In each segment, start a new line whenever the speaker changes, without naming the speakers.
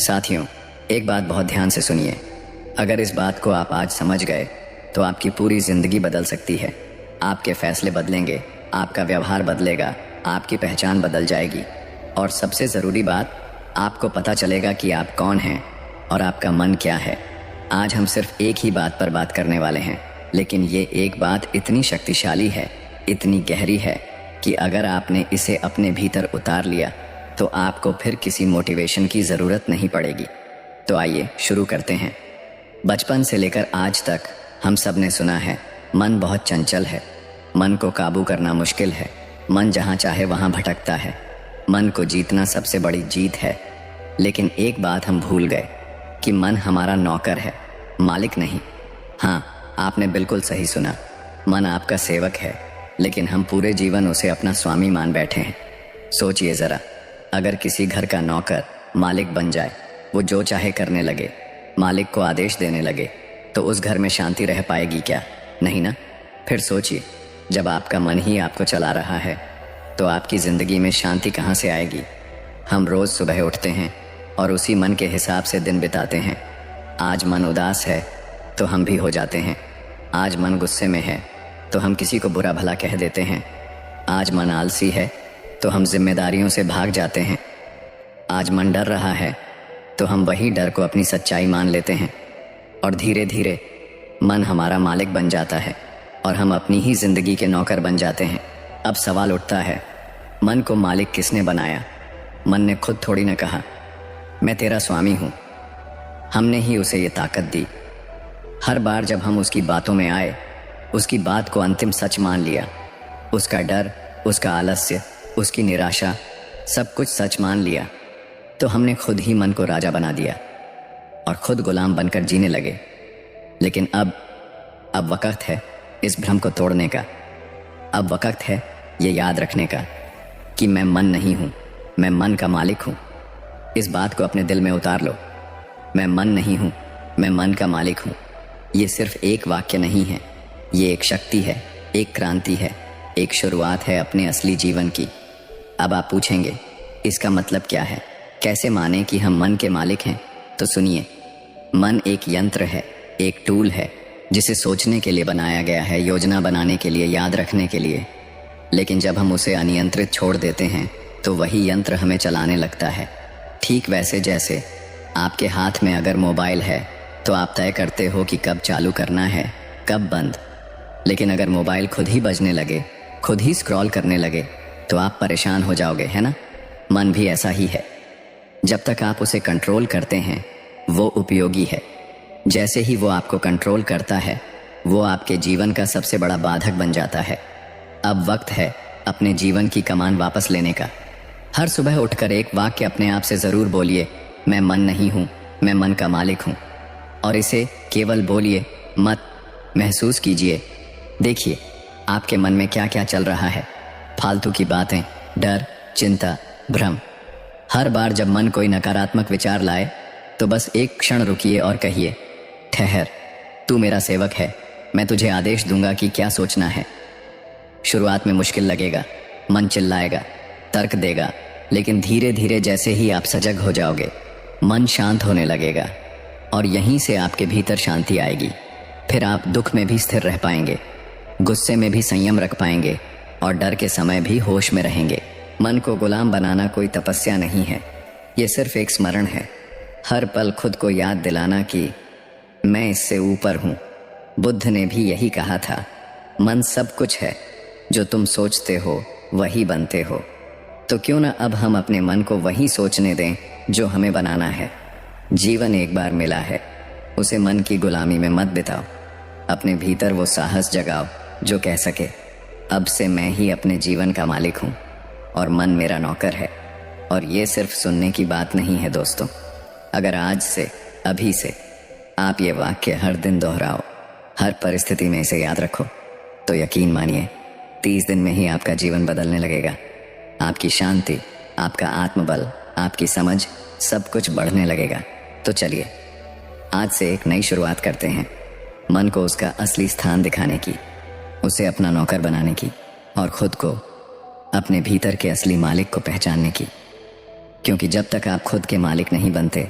साथियों, एक बात बहुत ध्यान से सुनिए। अगर इस बात को आप आज समझ गए तो आपकी पूरी जिंदगी बदल सकती है। आपके फैसले बदलेंगे, आपका व्यवहार बदलेगा, आपकी पहचान बदल जाएगी और सबसे ज़रूरी बात, आपको पता चलेगा कि आप कौन हैं और आपका मन क्या है। आज हम सिर्फ एक ही बात पर बात करने वाले हैं, लेकिन ये एक बात इतनी शक्तिशाली है, इतनी गहरी है कि अगर आपने इसे अपने भीतर उतार लिया तो आपको फिर किसी मोटिवेशन की ज़रूरत नहीं पड़ेगी। तो आइए शुरू करते हैं। बचपन से लेकर आज तक हम सब ने सुना है, मन बहुत चंचल है, मन को काबू करना मुश्किल है, मन जहाँ चाहे वहाँ भटकता है, मन को जीतना सबसे बड़ी जीत है। लेकिन एक बात हम भूल गए कि मन हमारा नौकर है, मालिक नहीं। हाँ, आपने बिल्कुल सही सुना, मन आपका सेवक है, लेकिन हम पूरे जीवन उसे अपना स्वामी मान बैठे हैं। सोचिए ज़रा, अगर किसी घर का नौकर मालिक बन जाए, वो जो चाहे करने लगे, मालिक को आदेश देने लगे, तो उस घर में शांति रह पाएगी क्या? नहीं ना। फिर सोचिए, जब आपका मन ही आपको चला रहा है तो आपकी ज़िंदगी में शांति कहाँ से आएगी? हम रोज़ सुबह उठते हैं और उसी मन के हिसाब से दिन बिताते हैं। आज मन उदास है तो हम भी हो जाते हैं, आज मन गुस्से में है तो हम किसी को बुरा भला कह देते हैं, आज मन आलसी है तो हम जिम्मेदारियों से भाग जाते हैं, आज मन डर रहा है तो हम वही डर को अपनी सच्चाई मान लेते हैं और धीरे धीरे मन हमारा मालिक बन जाता है और हम अपनी ही जिंदगी के नौकर बन जाते हैं। अब सवाल उठता है, मन को मालिक किसने बनाया? मन ने खुद थोड़ी न कहा मैं तेरा स्वामी हूँ, हमने ही उसे ये ताकत दी। हर बार जब हम उसकी बातों में आए, उसकी बात को अंतिम सच मान लिया, उसका डर, उसका आलस्य, उसकी निराशा, सब कुछ सच मान लिया, तो हमने खुद ही मन को राजा बना दिया और खुद गुलाम बनकर जीने लगे। लेकिन अब वक्त है इस भ्रम को तोड़ने का। अब वक्त है ये याद रखने का कि मैं मन नहीं हूँ, मैं मन का मालिक हूँ। इस बात को अपने दिल में उतार लो, मैं मन नहीं हूँ, मैं मन का मालिक हूँ। ये सिर्फ एक वाक्य नहीं है, ये एक शक्ति है, एक क्रांति है, एक शुरुआत है अपने असली जीवन की। अब आप पूछेंगे, इसका मतलब क्या है? कैसे माने कि हम मन के मालिक हैं? तो सुनिए, मन एक यंत्र है, एक टूल है जिसे सोचने के लिए बनाया गया है, योजना बनाने के लिए, याद रखने के लिए। लेकिन जब हम उसे अनियंत्रित छोड़ देते हैं तो वही यंत्र हमें चलाने लगता है। ठीक वैसे जैसे आपके हाथ में अगर मोबाइल है तो आप तय करते हो कि कब चालू करना है, कब बंद। लेकिन अगर मोबाइल खुद ही बजने लगे, खुद ही स्क्रॉल करने लगे, तो आप परेशान हो जाओगे, है ना? मन भी ऐसा ही है। जब तक आप उसे कंट्रोल करते हैं वो उपयोगी है, जैसे ही वो आपको कंट्रोल करता है वो आपके जीवन का सबसे बड़ा बाधक बन जाता है। अब वक्त है अपने जीवन की कमान वापस लेने का। हर सुबह उठकर एक वाक्य अपने आप से ज़रूर बोलिए, मैं मन नहीं हूँ, मैं मन का मालिक हूँ। और इसे केवल बोलिए मत, महसूस कीजिए। देखिए आपके मन में क्या क्या चल रहा है, फालतू की बातें, डर, चिंता, भ्रम। हर बार जब मन कोई नकारात्मक विचार लाए तो बस एक क्षण रुकिए और कहिए, ठहर, तू मेरा सेवक है, मैं तुझे आदेश दूंगा कि क्या सोचना है। शुरुआत में मुश्किल लगेगा, मन चिल्लाएगा, तर्क देगा, लेकिन धीरे धीरे जैसे ही आप सजग हो जाओगे, मन शांत होने लगेगा और यहीं से आपके भीतर शांति आएगी। फिर आप दुख में भी स्थिर रह पाएंगे, गुस्से में भी संयम रख पाएंगे और डर के समय भी होश में रहेंगे। मन को गुलाम बनाना कोई तपस्या नहीं है, ये सिर्फ एक स्मरण है। हर पल खुद को याद दिलाना कि मैं इससे ऊपर हूँ। बुद्ध ने भी यही कहा था, मन सब कुछ है, जो तुम सोचते हो वही बनते हो। तो क्यों ना अब हम अपने मन को वही सोचने दें जो हमें बनाना है। जीवन एक बार मिला है, उसे मन की गुलामी में मत बिताओ। अपने भीतर वो साहस जगाओ जो कह सके, अब से मैं ही अपने जीवन का मालिक हूँ और मन मेरा नौकर है। और ये सिर्फ सुनने की बात नहीं है दोस्तों, अगर आज से, अभी से आप ये वाक्य हर दिन दोहराओ, हर परिस्थिति में इसे याद रखो, तो यकीन मानिए 30 दिन में ही आपका जीवन बदलने लगेगा। आपकी शांति, आपका आत्मबल, आपकी समझ, सब कुछ बढ़ने लगेगा। तो चलिए आज से एक नई शुरुआत करते हैं, मन को उसका असली स्थान दिखाने की, उसे अपना नौकर बनाने की और खुद को, अपने भीतर के असली मालिक को पहचानने की। क्योंकि जब तक आप खुद के मालिक नहीं बनते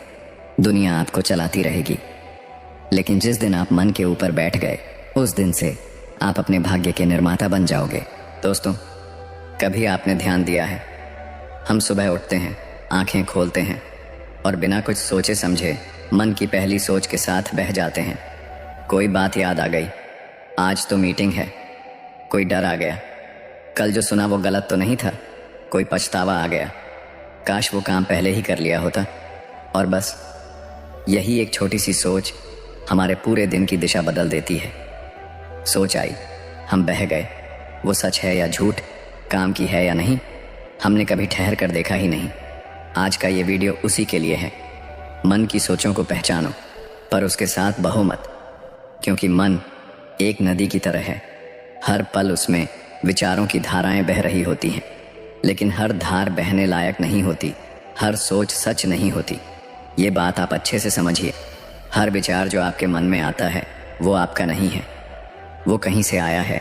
दुनिया आपको चलाती रहेगी, लेकिन जिस दिन आप मन के ऊपर बैठ गए उस दिन से आप अपने भाग्य के निर्माता बन जाओगे। दोस्तों, कभी आपने ध्यान दिया है, हम सुबह उठते हैं, आंखें खोलते हैं और बिना कुछ सोचे समझे मन की पहली सोच के साथ बह जाते हैं। कोई बात याद आ गई, आज तो मीटिंग है, कोई डर आ गया, कल जो सुना वो गलत तो नहीं था, कोई पछतावा आ गया, काश वो काम पहले ही कर लिया होता। और बस यही एक छोटी सी सोच हमारे पूरे दिन की दिशा बदल देती है। सोच आई, हम बह गए, वो सच है या झूठ, काम की है या नहीं, हमने कभी ठहर कर देखा ही नहीं। आज का ये वीडियो उसी के लिए है। मन की सोचों को पहचानो, पर उसके साथ बहो मत, क्योंकि मन एक नदी की तरह है। हर पल उसमें विचारों की धाराएं बह रही होती हैं, लेकिन हर धार बहने लायक नहीं होती, हर सोच सच नहीं होती। ये बात आप अच्छे से समझिए। हर विचार जो आपके मन में आता है वो आपका नहीं है, वो कहीं से आया है,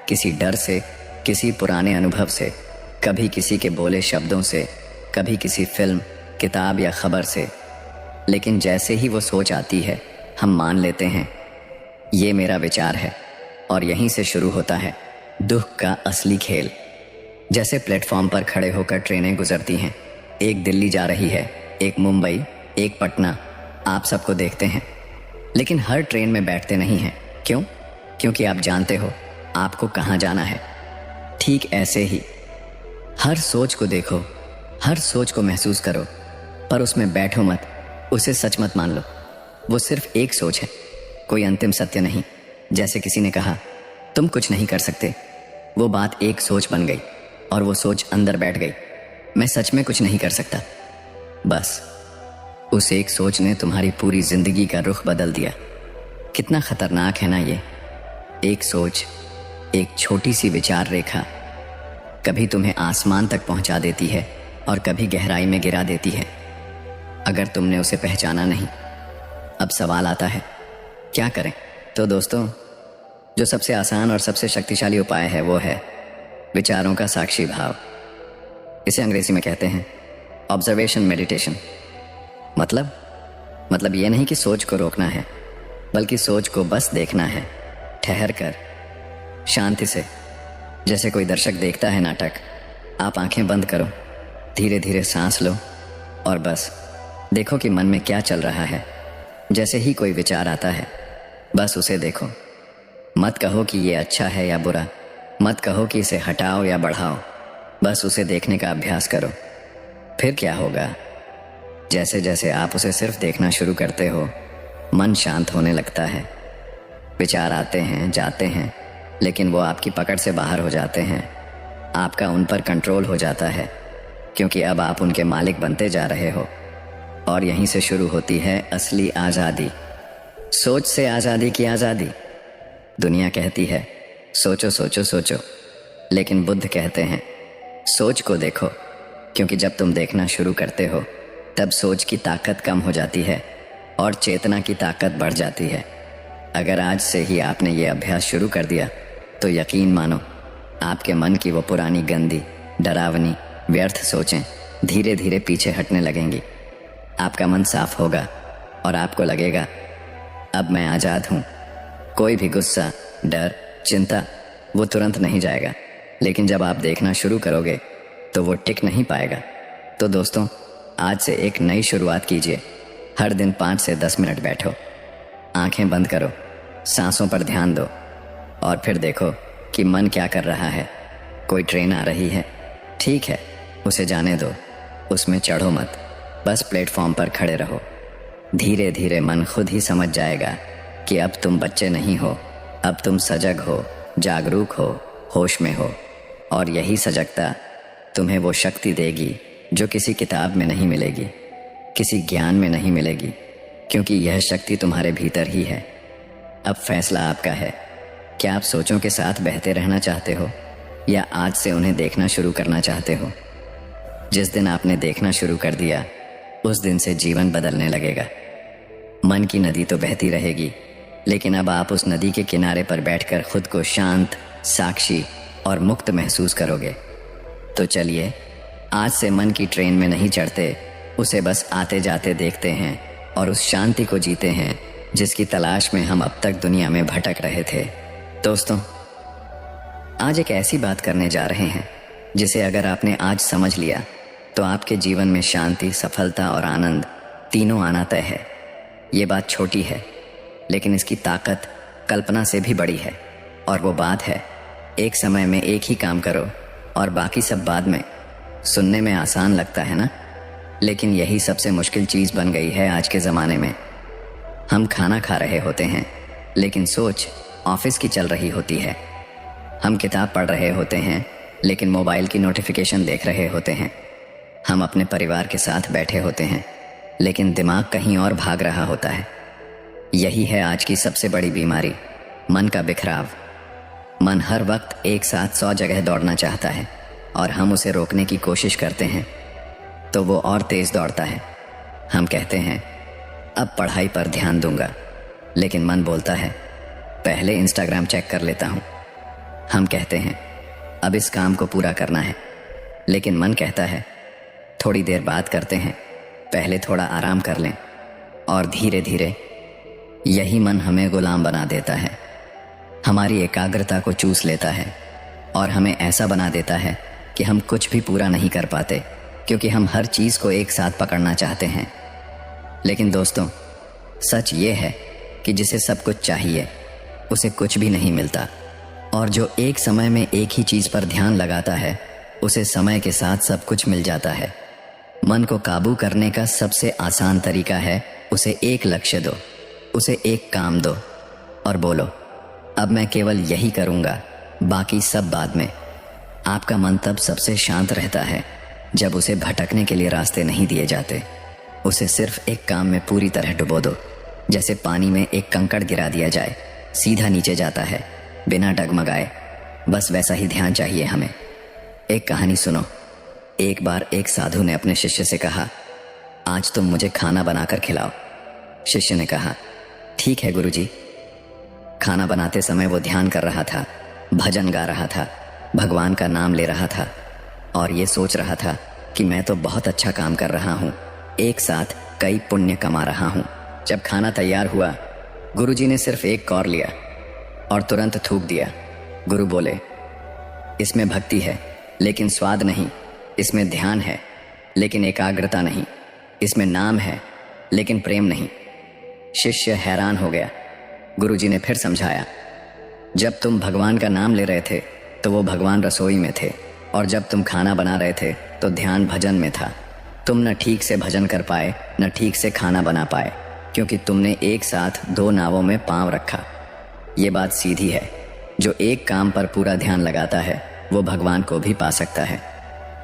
किसी डर से, किसी पुराने अनुभव से, कभी किसी के बोले शब्दों से, कभी किसी फिल्म, किताब या खबर से। लेकिन जैसे ही वो सोच आती है हम मान लेते हैं ये मेरा विचार है, और यहीं से शुरू होता है दुख का असली खेल। जैसे प्लेटफॉर्म पर खड़े होकर ट्रेनें गुजरती हैं, एक दिल्ली जा रही है, एक मुंबई, एक पटना, आप सबको देखते हैं, लेकिन हर ट्रेन में बैठते नहीं हैं। क्यों? क्योंकि आप जानते हो आपको कहाँ जाना है। ठीक ऐसे ही हर सोच को देखो, हर सोच को महसूस करो, पर उसमें बैठो मत, उसे सच मत मान लो। वो सिर्फ एक सोच है, कोई अंतिम सत्य नहीं। जैसे किसी ने कहा तुम कुछ नहीं कर सकते, वो बात एक सोच बन गई और वो सोच अंदर बैठ गई, मैं सच में कुछ नहीं कर सकता। बस उस एक सोच ने तुम्हारी पूरी जिंदगी का रुख बदल दिया। कितना खतरनाक है ना ये। एक सोच, एक छोटी सी विचार रेखा कभी तुम्हें आसमान तक पहुंचा देती है और कभी गहराई में गिरा देती है, अगर तुमने उसे पहचाना नहीं। अब सवाल आता है क्या करें? तो दोस्तों, जो सबसे आसान और सबसे शक्तिशाली उपाय है वो है विचारों का साक्षी भाव। इसे अंग्रेजी में कहते हैं ऑब्जर्वेशन मेडिटेशन। मतलब ये नहीं कि सोच को रोकना है, बल्कि सोच को बस देखना है, ठहर कर, शांति से। जैसे कोई दर्शक देखता है नाटक, आप आंखें बंद करो, धीरे धीरे सांस लो और बस देखो कि मन में क्या चल रहा है। जैसे ही कोई विचार आता है बस उसे देखो, मत कहो कि ये अच्छा है या बुरा, मत कहो कि इसे हटाओ या बढ़ाओ, बस उसे देखने का अभ्यास करो। फिर क्या होगा, जैसे जैसे आप उसे सिर्फ देखना शुरू करते हो, मन शांत होने लगता है। विचार आते हैं, जाते हैं, लेकिन वो आपकी पकड़ से बाहर हो जाते हैं, आपका उन पर कंट्रोल हो जाता है, क्योंकि अब आप उनके मालिक बनते जा रहे हो। और यहीं से शुरू होती है असली आज़ादी। सोच से आज़ादी की आज़ादी। दुनिया कहती है सोचो सोचो सोचो, लेकिन बुद्ध कहते हैं सोच को देखो, क्योंकि जब तुम देखना शुरू करते हो तब सोच की ताकत कम हो जाती है और चेतना की ताकत बढ़ जाती है। अगर आज से ही आपने ये अभ्यास शुरू कर दिया तो यकीन मानो आपके मन की वो पुरानी गंदी, डरावनी, व्यर्थ सोचें धीरे धीरे पीछे हटने लगेंगी। आपका मन साफ होगा और आपको लगेगा अब मैं आज़ाद हूँ। कोई भी गुस्सा, डर, चिंता वो तुरंत नहीं जाएगा, लेकिन जब आप देखना शुरू करोगे तो वो टिक नहीं पाएगा। तो दोस्तों, आज से एक नई शुरुआत कीजिए। हर दिन 5 से 10 मिनट बैठो, आंखें बंद करो, सांसों पर ध्यान दो और फिर देखो कि मन क्या कर रहा है। कोई ट्रेन आ रही है, ठीक है, उसे जाने दो, उसमें चढ़ो मत, बस प्लेटफॉर्म पर खड़े रहो। धीरे धीरे मन खुद ही समझ जाएगा कि अब तुम बच्चे नहीं हो, अब तुम सजग हो, जागरूक हो, होश में हो। और यही सजगता तुम्हें वो शक्ति देगी जो किसी किताब में नहीं मिलेगी, किसी ज्ञान में नहीं मिलेगी, क्योंकि यह शक्ति तुम्हारे भीतर ही है। अब फैसला आपका है, क्या आप सोचों के साथ बहते रहना चाहते हो या आज से उन्हें देखना शुरू करना चाहते हो? जिस दिन आपने देखना शुरू कर दिया उस दिन से जीवन बदलने लगेगा। मन की नदी तो बहती रहेगी, लेकिन अब आप उस नदी के किनारे पर बैठकर खुद को शांत, साक्षी और मुक्त महसूस करोगे। तो चलिए, आज से मन की ट्रेन में नहीं चढ़ते, उसे बस आते जाते देखते हैं और उस शांति को जीते हैं जिसकी तलाश में हम अब तक दुनिया में भटक रहे थे। दोस्तों, आज एक ऐसी बात करने जा रहे हैं जिसे अगर आपने आज समझ लिया तो आपके जीवन में शांति, सफलता और आनंद तीनों आना तय है। ये बात छोटी है लेकिन इसकी ताकत कल्पना से भी बड़ी है। और वो बात है, एक समय में एक ही काम करो और बाकी सब बाद में। सुनने में आसान लगता है ना, लेकिन यही सबसे मुश्किल चीज़ बन गई है आज के ज़माने में। हम खाना खा रहे होते हैं लेकिन सोच ऑफिस की चल रही होती है। हम किताब पढ़ रहे होते हैं लेकिन मोबाइल की नोटिफिकेशन देख रहे होते हैं। हम अपने परिवार के साथ बैठे होते हैं लेकिन दिमाग कहीं और भाग रहा होता है। यही है आज की सबसे बड़ी बीमारी, मन का बिखराव। मन हर वक्त एक साथ 100 जगह दौड़ना चाहता है और हम उसे रोकने की कोशिश करते हैं तो वो और तेज दौड़ता है। हम कहते हैं अब पढ़ाई पर ध्यान दूंगा, लेकिन मन बोलता है पहले इंस्टाग्राम चेक कर लेता हूँ। हम कहते हैं अब इस काम को पूरा करना है, लेकिन मन कहता है थोड़ी देर बात करते हैं, पहले थोड़ा आराम कर लें। और धीरे धीरे यही मन हमें गुलाम बना देता है, हमारी एकाग्रता को चूस लेता है और हमें ऐसा बना देता है कि हम कुछ भी पूरा नहीं कर पाते, क्योंकि हम हर चीज़ को एक साथ पकड़ना चाहते हैं। लेकिन दोस्तों, सच ये है कि जिसे सब कुछ चाहिए उसे कुछ भी नहीं मिलता, और जो एक समय में एक ही चीज़ पर ध्यान लगाता है उसे समय के साथ सब कुछ मिल जाता है। मन को काबू करने का सबसे आसान तरीका है उसे एक लक्ष्य दो, उसे एक काम दो और बोलो अब मैं केवल यही करूँगा, बाकी सब बाद में। आपका मन तब सबसे शांत रहता है जब उसे भटकने के लिए रास्ते नहीं दिए जाते। उसे सिर्फ एक काम में पूरी तरह डुबो दो। जैसे पानी में एक कंकड़ गिरा दिया जाए, सीधा नीचे जाता है बिना डगमगाए। बस वैसा ही ध्यान चाहिए हमें। एक कहानी सुनो। एक बार एक साधु ने अपने शिष्य से कहा, आज तुम मुझे खाना बनाकर खिलाओ। शिष्य ने कहा, ठीक है गुरुजी। खाना बनाते समय वो ध्यान कर रहा था, भजन गा रहा था, भगवान का नाम ले रहा था और ये सोच रहा था कि मैं तो बहुत अच्छा काम कर रहा हूँ, एक साथ कई पुण्य कमा रहा हूँ। जब खाना तैयार हुआ, गुरुजी ने सिर्फ एक कौर लिया और तुरंत थूक दिया। गुरु बोले, इसमें भक्ति है लेकिन स्वाद नहीं, इसमें ध्यान है लेकिन एकाग्रता नहीं, इसमें नाम है लेकिन प्रेम नहीं। शिष्य हैरान हो गया। गुरुजी ने फिर समझाया, जब तुम भगवान का नाम ले रहे थे तो वो भगवान रसोई में थे, और जब तुम खाना बना रहे थे तो ध्यान भजन में था। तुम न ठीक से भजन कर पाए न ठीक से खाना बना पाए, क्योंकि तुमने एक साथ 2 नावों में पांव रखा। ये बात सीधी है, जो एक काम पर पूरा ध्यान लगाता है वो भगवान को भी पा सकता है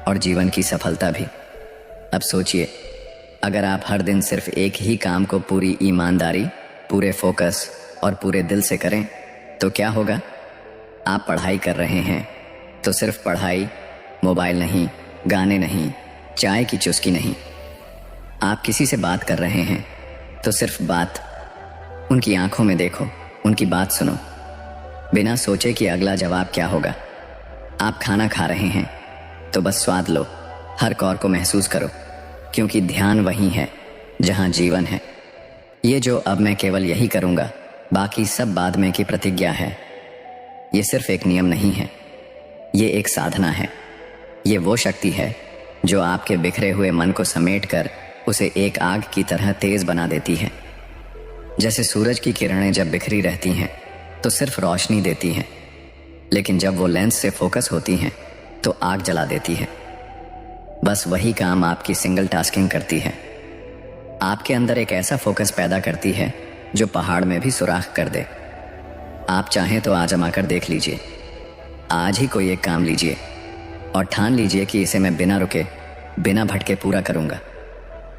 और जीवन की सफलता भी। अब सोचिए, अगर आप हर दिन सिर्फ एक ही काम को पूरी ईमानदारी, पूरे फोकस और पूरे दिल से करें तो क्या होगा? आप पढ़ाई कर रहे हैं तो सिर्फ पढ़ाई, मोबाइल नहीं, गाने नहीं, चाय की चुस्की नहीं। आप किसी से बात कर रहे हैं तो सिर्फ बात, उनकी आंखों में देखो, उनकी बात सुनो, बिना सोचे कि अगला जवाब क्या होगा। आप खाना खा रहे हैं तो बस स्वाद लो, हर कौर को महसूस करो, क्योंकि ध्यान वही है जहां जीवन है। ये जो अब मैं केवल यही करूंगा, बाकी सब बाद में की प्रतिज्ञा है, ये सिर्फ एक नियम नहीं है, ये एक साधना है। ये वो शक्ति है जो आपके बिखरे हुए मन को समेट कर उसे एक आग की तरह तेज बना देती है। जैसे सूरज की किरणें जब बिखरी रहती हैं तो सिर्फ रोशनी देती हैं, लेकिन जब वो लेंस से फोकस होती हैं तो आग जला देती है। बस वही काम आपकी सिंगल टास्किंग करती है। आपके अंदर एक ऐसा फोकस पैदा करती है जो पहाड़ में भी सुराख कर दे। आप चाहें तो आजमा कर देख लीजिए। आज ही कोई एक काम लीजिए और ठान लीजिए कि इसे मैं बिना रुके, बिना भटके पूरा करूंगा।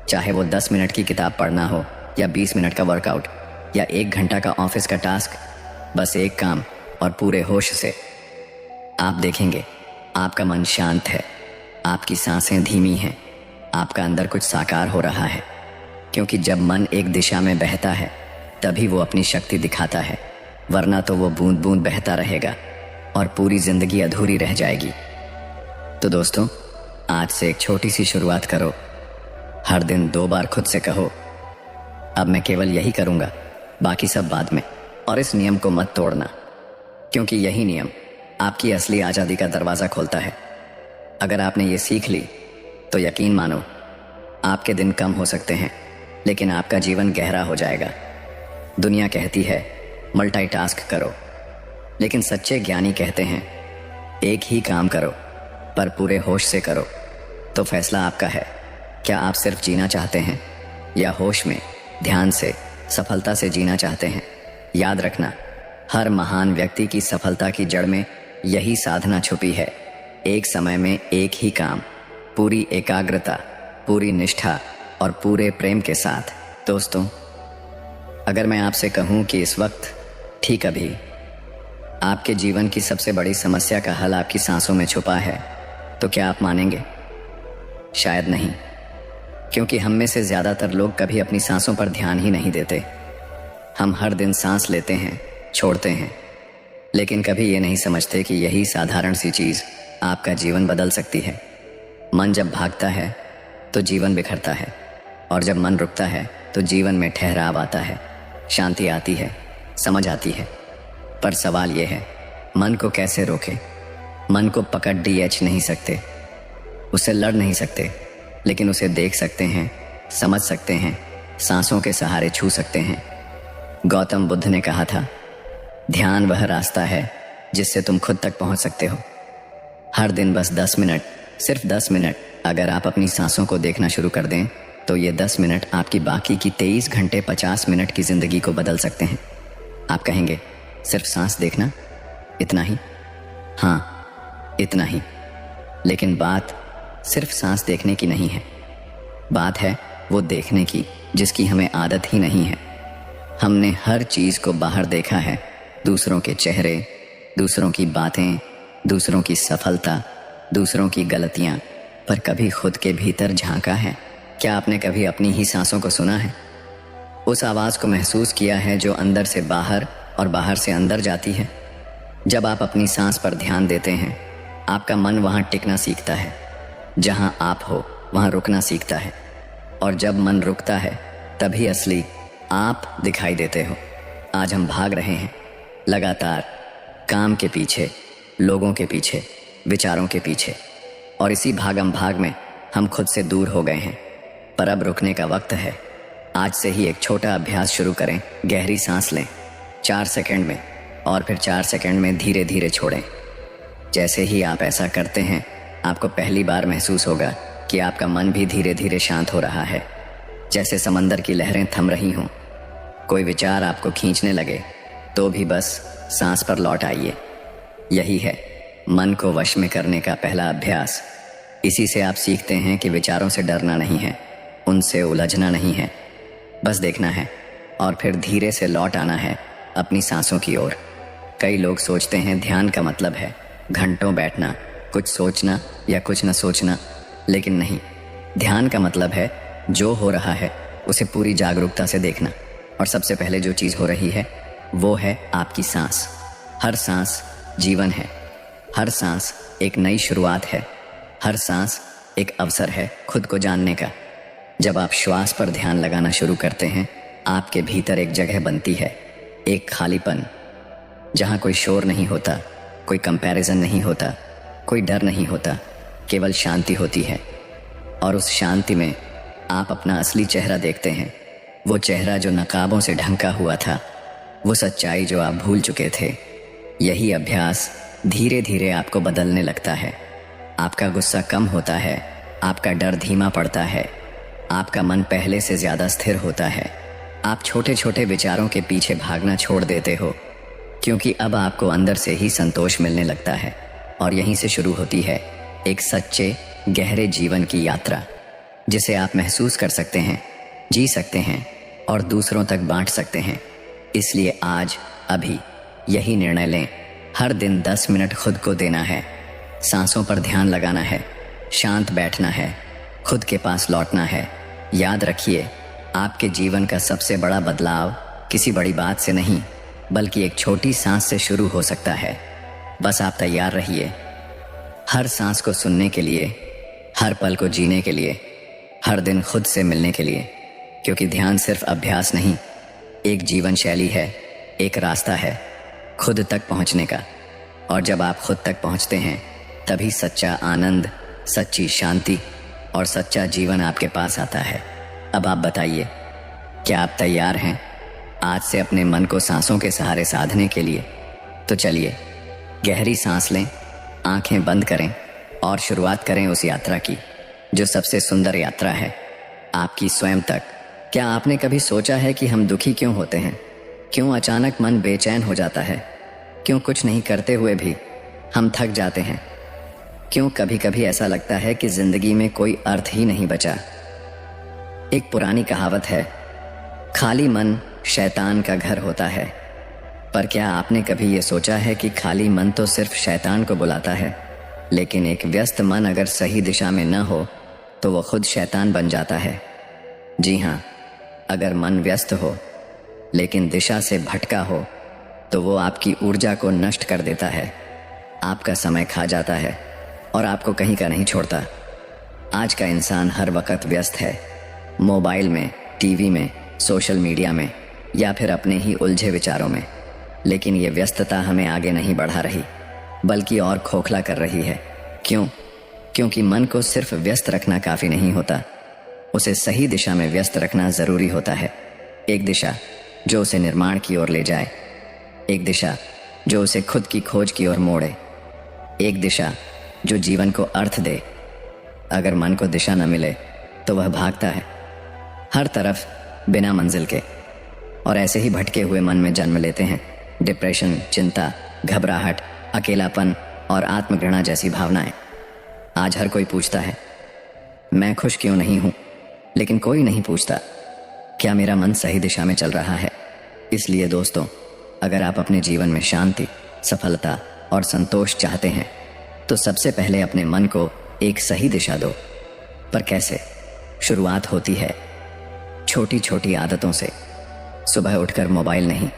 चाहे वो 10 मिनट की किताब पढ़ना हो या 20 मिनट का वर्कआउट या 1 घंटा का ऑफिस का टास्क, बस एक काम और पूरे होश से। आप देखेंगे आपका मन शांत है, आपकी सांसें धीमी हैं, आपका अंदर कुछ साकार हो रहा है, क्योंकि जब मन एक दिशा में बहता है तभी वो अपनी शक्ति दिखाता है, वरना तो वो बूंद बूंद बहता रहेगा और पूरी जिंदगी अधूरी रह जाएगी। तो दोस्तों, आज से एक छोटी सी शुरुआत करो। हर दिन 2 बार खुद से कहो, अब मैं केवल यही करूँगा, बाकी सब बाद में। और इस नियम को मत तोड़ना, क्योंकि यही नियम आपकी असली आज़ादी का दरवाज़ा खोलता है। अगर आपने ये सीख ली तो यकीन मानो, आपके दिन कम हो सकते हैं लेकिन आपका जीवन गहरा हो जाएगा। दुनिया कहती है मल्टीटास्क करो, लेकिन सच्चे ज्ञानी कहते हैं एक ही काम करो पर पूरे होश से करो। तो फैसला आपका है, क्या आप सिर्फ जीना चाहते हैं या होश में, ध्यान से, सफलता से जीना चाहते हैं। याद रखना, हर महान व्यक्ति की सफलता की जड़ में यही साधना छुपी है। एक समय में एक ही काम, पूरी एकाग्रता, पूरी निष्ठा और पूरे प्रेम के साथ। दोस्तों, अगर मैं आपसे कहूँ कि इस वक्त ठीक अभी आपके जीवन की सबसे बड़ी समस्या का हल आपकी सांसों में छुपा है, तो क्या आप मानेंगे? शायद नहीं, क्योंकि हम में से ज़्यादातर लोग कभी अपनी सांसों पर ध्यान ही नहीं देते। हम हर दिन सांस लेते हैं, छोड़ते हैं, लेकिन कभी ये नहीं समझते कि यही साधारण सी चीज़ आपका जीवन बदल सकती है। मन जब भागता है तो जीवन बिखरता है, और जब मन रुकता है तो जीवन में ठहराव आता है, शांति आती है, समझ आती है। पर सवाल यह है, मन को कैसे रोकें? मन को पकड़ DH नहीं सकते, उससे लड़ नहीं सकते, लेकिन उसे देख सकते हैं, समझ सकते हैं, सांसों के सहारे छू सकते हैं। गौतम बुद्ध ने कहा था, ध्यान वह रास्ता है जिससे तुम खुद तक पहुंच सकते हो। हर दिन बस 10 मिनट, सिर्फ 10 मिनट अगर आप अपनी सांसों को देखना शुरू कर दें तो ये 10 मिनट आपकी बाकी की 23 घंटे 50 मिनट की ज़िंदगी को बदल सकते हैं। आप कहेंगे, सिर्फ सांस देखना, इतना ही? हाँ, इतना ही। लेकिन बात सिर्फ सांस देखने की नहीं है, बात है वो देखने की जिसकी हमें आदत ही नहीं है। हमने हर चीज़ को बाहर देखा है, दूसरों के चेहरे, दूसरों की बातें, दूसरों की सफलता, दूसरों की गलतियाँ, पर कभी खुद के भीतर झांका है? क्या आपने कभी अपनी ही सांसों को सुना है? उस आवाज़ को महसूस किया है जो अंदर से बाहर और बाहर से अंदर जाती है? जब आप अपनी सांस पर ध्यान देते हैं, आपका मन वहाँ टिकना सीखता है, जहाँ आप हो वहाँ रुकना सीखता है, और जब मन रुकता है तभी असली आप दिखाई देते हो। आज हम भाग रहे हैं लगातार, काम के पीछे, लोगों के पीछे, विचारों के पीछे, और इसी भागम भाग में हम खुद से दूर हो गए हैं। पर अब रुकने का वक्त है। आज से ही एक छोटा अभ्यास शुरू करें। गहरी सांस लें 4 सेकंड में, और फिर 4 सेकंड में धीरे धीरे छोड़ें। जैसे ही आप ऐसा करते हैं, आपको पहली बार महसूस होगा कि आपका मन भी धीरे धीरे शांत हो रहा है, जैसे समंदर की लहरें थम रही हों। कोई विचार आपको खींचने लगे तो भी बस सांस पर लौट आइए। यही है मन को वश में करने का पहला अभ्यास। इसी से आप सीखते हैं कि विचारों से डरना नहीं है, उनसे उलझना नहीं है, बस देखना है और फिर धीरे से लौट आना है अपनी सांसों की ओर। कई लोग सोचते हैं ध्यान का मतलब है घंटों बैठना, कुछ सोचना या कुछ न सोचना, लेकिन नहीं। ध्यान का मतलब है जो हो रहा है उसे पूरी जागरूकता से देखना, और सबसे पहले जो चीज़ हो रही है वो है आपकी सांस। हर सांस जीवन है, हर सांस एक नई शुरुआत है, हर सांस एक अवसर है खुद को जानने का। जब आप श्वास पर ध्यान लगाना शुरू करते हैं, आपके भीतर एक जगह बनती है, एक खालीपन, जहाँ कोई शोर नहीं होता, कोई कंपैरिजन नहीं होता, कोई डर नहीं होता, केवल शांति होती है। और उस शांति में आप अपना असली चेहरा देखते हैं, वो चेहरा जो नकाबों से ढंका हुआ था, वो सच्चाई जो आप भूल चुके थे। यही अभ्यास धीरे धीरे आपको बदलने लगता है। आपका गुस्सा कम होता है, आपका डर धीमा पड़ता है, आपका मन पहले से ज़्यादा स्थिर होता है। आप छोटे छोटे विचारों के पीछे भागना छोड़ देते हो, क्योंकि अब आपको अंदर से ही संतोष मिलने लगता है। और यहीं से शुरू होती है एक सच्चे गहरे जीवन की यात्रा, जिसे आप महसूस कर सकते हैं, जी सकते हैं और दूसरों तक बांट सकते हैं। इसलिए आज अभी यही निर्णय लें, हर दिन 10 मिनट खुद को देना है, सांसों पर ध्यान लगाना है, शांत बैठना है, खुद के पास लौटना है। याद रखिए, आपके जीवन का सबसे बड़ा बदलाव किसी बड़ी बात से नहीं, बल्कि एक छोटी सांस से शुरू हो सकता है। बस आप तैयार रहिए, हर सांस को सुनने के लिए, हर पल को जीने के लिए, हर दिन खुद से मिलने के लिए। क्योंकि ध्यान सिर्फ अभ्यास नहीं, एक जीवन शैली है, एक रास्ता है खुद तक पहुंचने का। और जब आप खुद तक पहुंचते हैं तभी सच्चा आनंद, सच्ची शांति और सच्चा जीवन आपके पास आता है। अब आप बताइए, क्या आप तैयार हैं आज से अपने मन को सांसों के सहारे साधने के लिए? तो चलिए गहरी सांस लें, आंखें बंद करें और शुरुआत करें उस यात्रा की जो सबसे सुंदर यात्रा है, आपकी स्वयं तक। क्या आपने कभी सोचा है कि हम दुखी क्यों होते हैं? क्यों अचानक मन बेचैन हो जाता है? क्यों कुछ नहीं करते हुए भी हम थक जाते हैं? क्यों कभी कभी ऐसा लगता है कि जिंदगी में कोई अर्थ ही नहीं बचा? एक पुरानी कहावत है, खाली मन शैतान का घर होता है। पर क्या आपने कभी ये सोचा है कि खाली मन तो सिर्फ शैतान को बुलाता है, लेकिन एक व्यस्त मन अगर सही दिशा में न हो तो वो खुद शैतान बन जाता है। जी हाँ, अगर मन व्यस्त हो लेकिन दिशा से भटका हो तो वो आपकी ऊर्जा को नष्ट कर देता है, आपका समय खा जाता है और आपको कहीं का नहीं छोड़ता। आज का इंसान हर वक्त व्यस्त है, मोबाइल में, टीवी में, सोशल मीडिया में या फिर अपने ही उलझे विचारों में। लेकिन ये व्यस्तता हमें आगे नहीं बढ़ा रही बल्कि और खोखला कर रही है। क्यों? क्योंकि मन को सिर्फ व्यस्त रखना काफ़ी नहीं होता, उसे सही दिशा में व्यस्त रखना ज़रूरी होता है। एक दिशा जो उसे निर्माण की ओर ले जाए, एक दिशा जो उसे खुद की खोज की ओर मोड़े, एक दिशा जो जीवन को अर्थ दे। अगर मन को दिशा न मिले तो वह भागता है हर तरफ बिना मंजिल के, और ऐसे ही भटके हुए मन में जन्म लेते हैं डिप्रेशन, चिंता, घबराहट, अकेलापन और आत्मघृणा जैसी भावनाएं। आज हर कोई पूछता है, मैं खुश क्यों नहीं हूं? लेकिन कोई नहीं पूछता, क्या मेरा मन सही दिशा में चल रहा है? इसलिए दोस्तों, अगर आप अपने जीवन में शांति, सफलता और संतोष चाहते हैं तो सबसे पहले अपने मन को एक सही दिशा दो। पर कैसे? शुरुआत होती है छोटी छोटी आदतों से। सुबह उठकर मोबाइल नहीं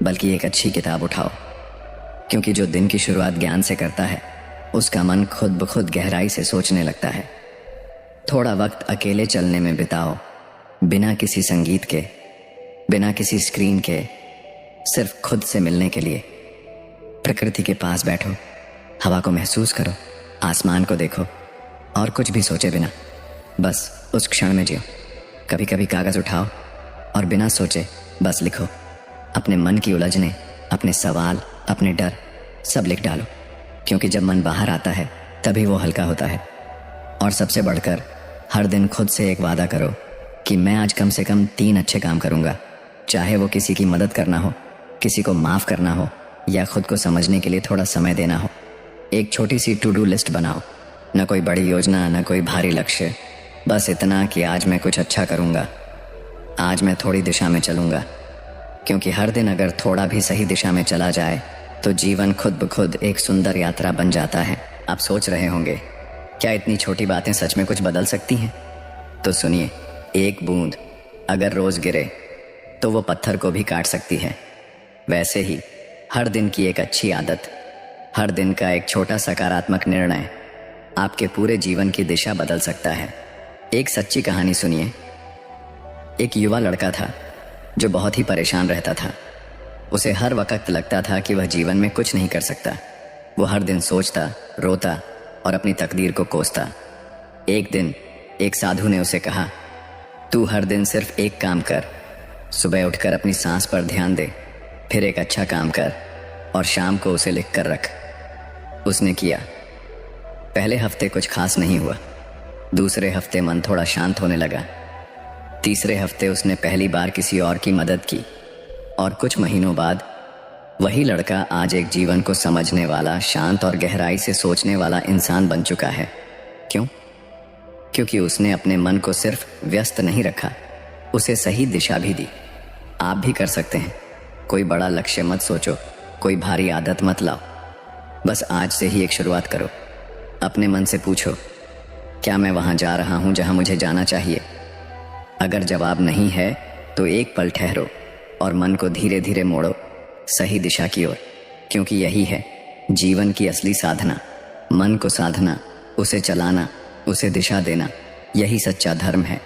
बल्कि एक अच्छी किताब उठाओ, क्योंकि जो दिन की शुरुआत ज्ञान से करता है उसका मन खुद ब खुद गहराई से सोचने लगता है। थोड़ा वक्त अकेले चलने में बिताओ, बिना किसी संगीत के, बिना किसी स्क्रीन के, सिर्फ खुद से मिलने के लिए। प्रकृति के पास बैठो, हवा को महसूस करो, आसमान को देखो और कुछ भी सोचे बिना बस उस क्षण में जियो। कभी कभी कागज़ उठाओ और बिना सोचे बस लिखो। अपने मन की उलझने, अपने सवाल, अपने डर सब लिख डालो, क्योंकि जब मन बाहर आता है तभी वो हल्का होता है। और सबसे बढ़कर हर दिन खुद से एक वादा करो कि मैं आज कम से कम 3 अच्छे काम करूँगा, चाहे वो किसी की मदद करना हो, किसी को माफ़ करना हो या खुद को समझने के लिए थोड़ा समय देना हो। एक छोटी सी टू डू लिस्ट बनाओ, न कोई बड़ी योजना, न कोई भारी लक्ष्य, बस इतना कि आज मैं कुछ अच्छा करूँगा, आज मैं थोड़ी दिशा में चलूँगा। क्योंकि हर दिन अगर थोड़ा भी सही दिशा में चला जाए तो जीवन खुद ब खुद एक सुंदर यात्रा बन जाता है। आप सोच रहे होंगे, क्या इतनी छोटी बातें सच में कुछ बदल सकती हैं? तो सुनिए, एक बूंद अगर रोज गिरे तो वो पत्थर को भी काट सकती है। वैसे ही हर दिन की एक अच्छी आदत, हर दिन का एक छोटा सकारात्मक निर्णय आपके पूरे जीवन की दिशा बदल सकता है। एक सच्ची कहानी सुनिए। एक युवा लड़का था जो बहुत ही परेशान रहता था। उसे हर वक्त लगता था कि वह जीवन में कुछ नहीं कर सकता। वो हर दिन सोचता, रोता और अपनी तकदीर को कोसता। एक दिन एक साधु ने उसे कहा, तू हर दिन सिर्फ एक काम कर, सुबह उठकर अपनी सांस पर ध्यान दे, फिर एक अच्छा काम कर और शाम को उसे लिख कर रख। उसने किया। पहले हफ्ते कुछ खास नहीं हुआ, दूसरे हफ्ते मन थोड़ा शांत होने लगा, तीसरे हफ्ते उसने पहली बार किसी और की मदद की और कुछ महीनों बाद वही लड़का आज एक जीवन को समझने वाला, शांत और गहराई से सोचने वाला इंसान बन चुका है। क्यों? क्योंकि उसने अपने मन को सिर्फ व्यस्त नहीं रखा, उसे सही दिशा भी दी। आप भी कर सकते हैं। कोई बड़ा लक्ष्य मत सोचो, कोई भारी आदत मत लाओ, बस आज से ही एक शुरुआत करो। अपने मन से पूछो, क्या मैं वहां जा रहा हूं जहां मुझे जाना चाहिए? अगर जवाब नहीं है तो एक पल ठहरो और मन को धीरे धीरे मोड़ो सही दिशा की ओर, क्योंकि यही है जीवन की असली साधना। मन को साधना, उसे चलाना, उसे दिशा देना, यही सच्चा धर्म है।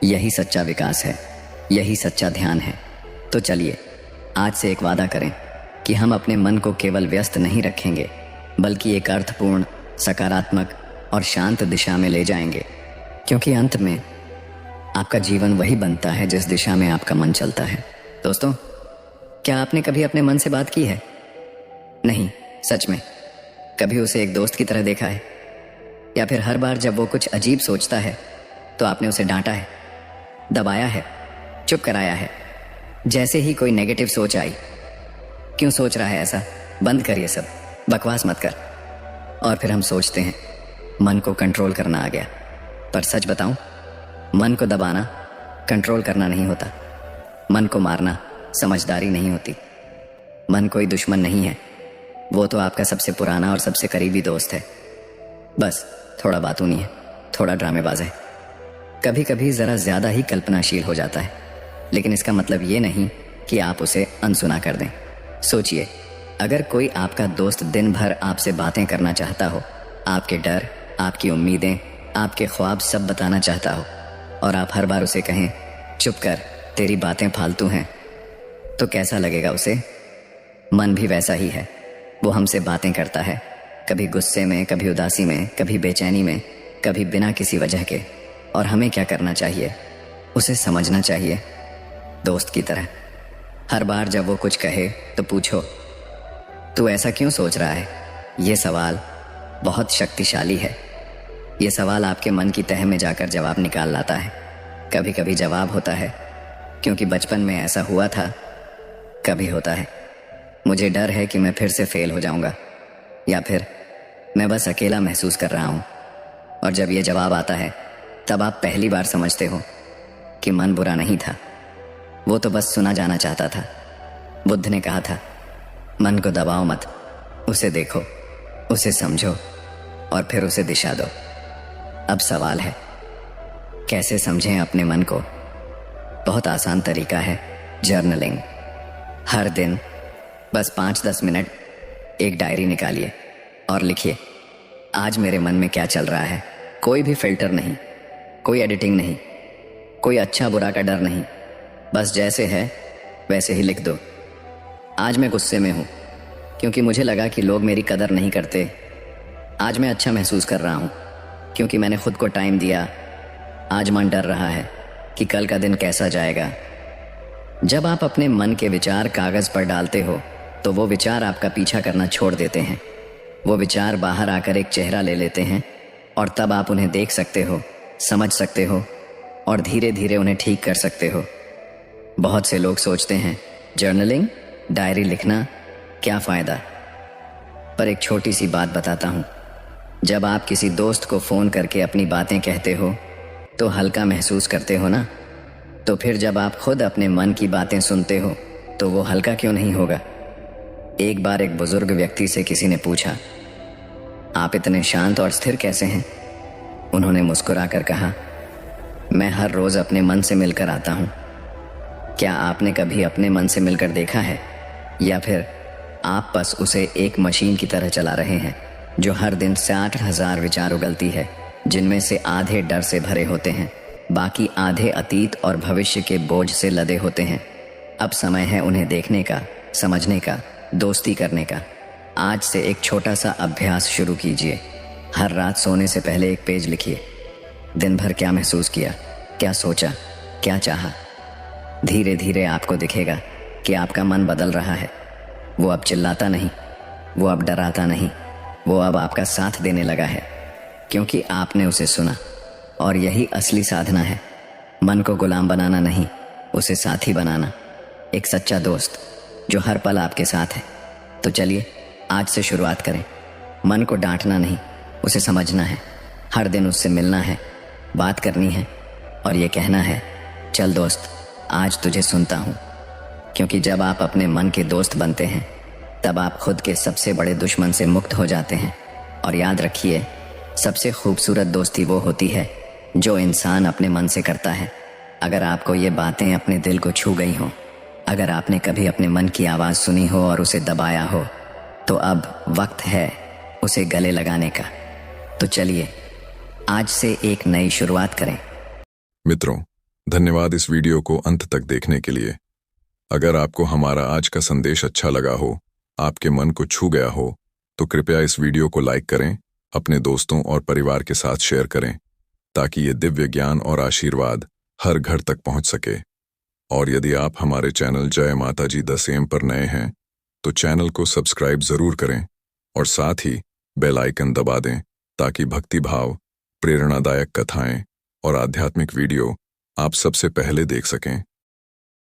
यही सच्चा विकास है, यही सच्चा ध्यान है। तो चलिए आज से एक वादा करें कि हम अपने मन को केवल व्यस्त नहीं रखेंगे, बल्कि एक अर्थपूर्ण, सकारात्मक और शांत दिशा में ले जाएंगे। क्योंकि अंत में आपका जीवन वही बनता है जिस दिशा में आपका मन चलता है। दोस्तों, क्या आपने कभी अपने मन से बात की है? नहीं, सच में कभी उसे एक दोस्त की तरह देखा है? या फिर हर बार जब वो कुछ अजीब सोचता है तो आपने उसे डांटा है, दबाया है, चुप कराया है? जैसे ही कोई नेगेटिव सोच आई, क्यों सोच रहा है ऐसा, बंद कर ये सब, बकवास मत कर। और फिर हम सोचते हैं मन को कंट्रोल करना आ गया। पर सच बताऊं, मन को दबाना कंट्रोल करना नहीं होता। मन को मारना समझदारी नहीं होती। मन कोई दुश्मन नहीं है, वो तो आपका सबसे पुराना और सबसे करीबी दोस्त है। बस थोड़ा बातूनी है, थोड़ा ड्रामेबाज है, कभी कभी ज़रा ज़्यादा ही कल्पनाशील हो जाता है। लेकिन इसका मतलब ये नहीं कि आप उसे अनसुना कर दें। सोचिए, अगर कोई आपका दोस्त दिन भर आपसे बातें करना चाहता हो, आपके डर, आपकी उम्मीदें, आपके ख्वाब सब बताना चाहता हो, और आप हर बार उसे कहें चुप कर, तेरी बातें फालतू हैं, तो कैसा लगेगा उसे? मन भी वैसा ही है। वो हमसे बातें करता है, कभी गुस्से में, कभी उदासी में, कभी बेचैनी में, कभी बिना किसी वजह के। और हमें क्या करना चाहिए? उसे समझना चाहिए, दोस्त की तरह। हर बार जब वो कुछ कहे तो पूछो, तू ऐसा क्यों सोच रहा है? ये सवाल बहुत शक्तिशाली है। ये सवाल आपके मन की तह में जाकर जवाब निकाल लाता है। कभी कभी जवाब होता है क्योंकि बचपन में ऐसा हुआ था, कभी होता है मुझे डर है कि मैं फिर से फेल हो जाऊंगा, या फिर मैं बस अकेला महसूस कर रहा हूं। और जब ये जवाब आता है तब आप पहली बार समझते हो कि मन बुरा नहीं था, वो तो बस सुना जाना चाहता था। बुद्ध ने कहा था, मन को दबाओ मत, उसे देखो, उसे समझो और फिर उसे दिशा दो। अब सवाल है, कैसे समझें अपने मन को? बहुत आसान तरीका है, जर्नलिंग। हर दिन बस 5-10 मिनट एक डायरी निकालिए और लिखिए, आज मेरे मन में क्या चल रहा है। कोई भी फिल्टर नहीं, कोई एडिटिंग नहीं, कोई अच्छा बुरा का डर नहीं, बस जैसे है वैसे ही लिख दो। आज मैं गुस्से में हूँ क्योंकि मुझे लगा कि लोग मेरी कदर नहीं करते। आज मैं अच्छा महसूस कर रहा हूँ क्योंकि मैंने खुद को टाइम दिया। आज मन डर रहा है कि कल का दिन कैसा जाएगा। जब आप अपने मन के विचार कागज़ पर डालते हो तो वो विचार आपका पीछा करना छोड़ देते हैं। वो विचार बाहर आकर एक चेहरा ले लेते हैं और तब आप उन्हें देख सकते हो, समझ सकते हो और धीरे धीरे उन्हें ठीक कर सकते हो। बहुत से लोग सोचते हैं जर्नलिंग, डायरी लिखना, क्या फ़ायदा? पर एक छोटी सी बात बताता हूँ। जब आप किसी दोस्त को फ़ोन करके अपनी बातें कहते हो तो हल्का महसूस करते हो ना? तो फिर जब आप खुद अपने मन की बातें सुनते हो तो वो हल्का क्यों नहीं होगा? एक बार एक बुजुर्ग व्यक्ति से किसी ने पूछा, आप इतने शांत और स्थिर कैसे हैं? उन्होंने मुस्कुराकर कहा, मैं हर रोज़ अपने मन से मिलकर आता हूँ। क्या आपने कभी अपने मन से मिलकर देखा है? या फिर आप बस उसे एक मशीन की तरह चला रहे हैं जो हर दिन 60,000 विचार उगलती है, जिनमें से आधे डर से भरे होते हैं, बाकी आधे अतीत और भविष्य के बोझ से लदे होते हैं। अब समय है उन्हें देखने का, समझने का, दोस्ती करने का। आज से एक छोटा सा अभ्यास शुरू कीजिए। हर रात सोने से पहले एक पेज लिखिए। दिन भर क्या महसूस किया, क्या सोचा, क्या चाहा। धीरे धीरे आपको दिखेगा कि आपका मन बदल रहा है। वो अब चिल्लाता नहीं, वो अब डराता नहीं, वो अब आपका साथ देने लगा है क्योंकि आपने उसे सुना। और यही असली साधना है, मन को गुलाम बनाना नहीं, उसे साथी बनाना, एक सच्चा दोस्त जो हर पल आपके साथ है। तो चलिए आज से शुरुआत करें। मन को डांटना नहीं, उसे समझना है, हर दिन उससे मिलना है, बात करनी है और ये कहना है, चल दोस्त, आज तुझे सुनता हूँ। क्योंकि जब आप अपने मन के दोस्त बनते हैं तब आप खुद के सबसे बड़े दुश्मन से मुक्त हो जाते हैं। और याद रखिए, सबसे खूबसूरत दोस्ती वो होती है जो इंसान अपने मन से करता है। अगर आपको ये बातें अपने दिल को छू गई हों, अगर आपने कभी अपने मन की आवाज़ सुनी हो और उसे दबाया हो, तो अब वक्त है उसे गले लगाने का। तो चलिए आज से एक नई शुरुआत करें।
मित्रों, धन्यवाद इस वीडियो को अंत तक देखने के लिए। अगर आपको हमारा आज का संदेश अच्छा लगा हो, आपके मन को छू गया हो, तो कृपया इस वीडियो को लाइक करें, अपने दोस्तों और परिवार के साथ शेयर करें, ताकि ये दिव्य ज्ञान और आशीर्वाद हर घर तक पहुंच सके। और यदि आप हमारे चैनल जय माता जी द सेम पर नए हैं, तो चैनल को सब्सक्राइब जरूर करें और साथ ही बेल आइकन दबा दें, ताकि भक्ति भाव, प्रेरणादायक कथाएं और आध्यात्मिक वीडियो आप सबसे पहले देख सकें।